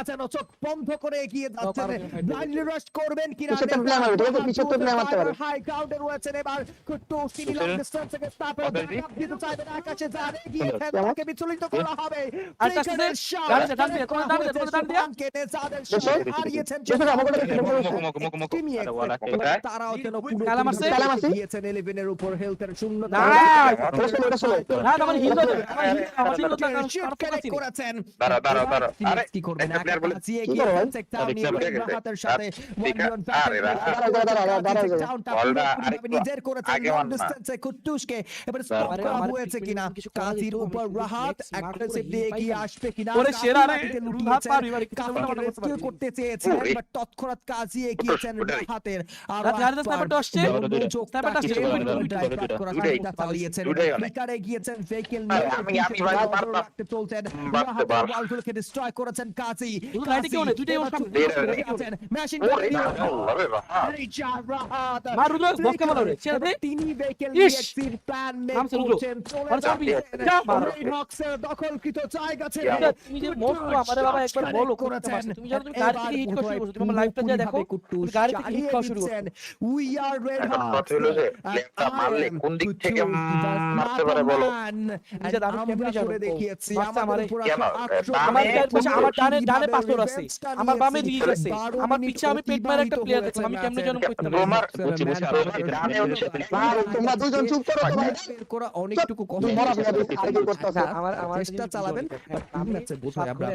যেন চোখ বন্ধ করে এগিয়ে যাচ্ছেন, ব্লাইন্ডলি রাশ করবেন কিনা হাই গ্রাউন্ডে রয়েছেন এবার কুট্টু সিনি লং ডিসটেন্স থেকে তারপর ব্যাকআপ দিতে চাইবেন আকাশে যাবে গিয়েছেন তাকে বিচলিত করা হবে ফ্লিকারের শট হারিয়েছেন তারাও যেন গিয়েছেন 11 এর উপর হেলথের শূন্যতা করেছেন কি করবেন নিজের করেছেন লং ডিসটেন্সে কুট্টুসকে এবার স্টপ করা হয়েছে কিনা কাজীর উপর রাহাত অ্যাগ্রেসিভলি এগিয়ে আসবে কিনা রেস্কিউ করতে চেয়েছেন বাট তৎক্ষণাৎ কাজী এগিয়েছেন রাহাতের আর স্নাইপারটা আসছে স্নাইপারটা চালিয়েছেন ফ্লিকারে গিয়েছেন ভেহিকল নিয়ে আমি রাখতে চলছেন রাহাতের ওয়ালগুলোকে ডিস্ট্রয় করেছেন কাজী রাইটে কেউ নেই দুইটাই ওর মেশিন মারুলো বক্কা মারো ছেড়ে দে তিনি ভেহিকল নিয়ে এক্সিট প্ল্যান মেক করছেন হক্সের দখলকৃত জায়গা ছেড়ে তুমি যে মোস্ট আমারে বাবা একবার বলো করেছেন তুমি জানো তুমি গাড়ি থেকে হিট করা শুরু করছো তুমি লাইভটা যা দেখো গাড়ি থেকে হিট করা শুরু করছো উই আর রেড হট লেফটটা মারলে কোন দিক থেকে মারতে পারে বলো নিজে দাম কেমনে যাবে দেখিয়েছি আমার ডানে পাথর আছে আমার বামে দিকে আছে আমার পিছে আমি পেট মারা একটা প্লেয়ার দেখলাম আমি কেমনে জানো করতে পারি তোমার বুঝি ডানে হচ্ছে তোমরা দুজন চুপ করো অনেকটুকু কষ্ট আমার চেষ্টা চালাবেন ম্যাচে বোঝাই আমরা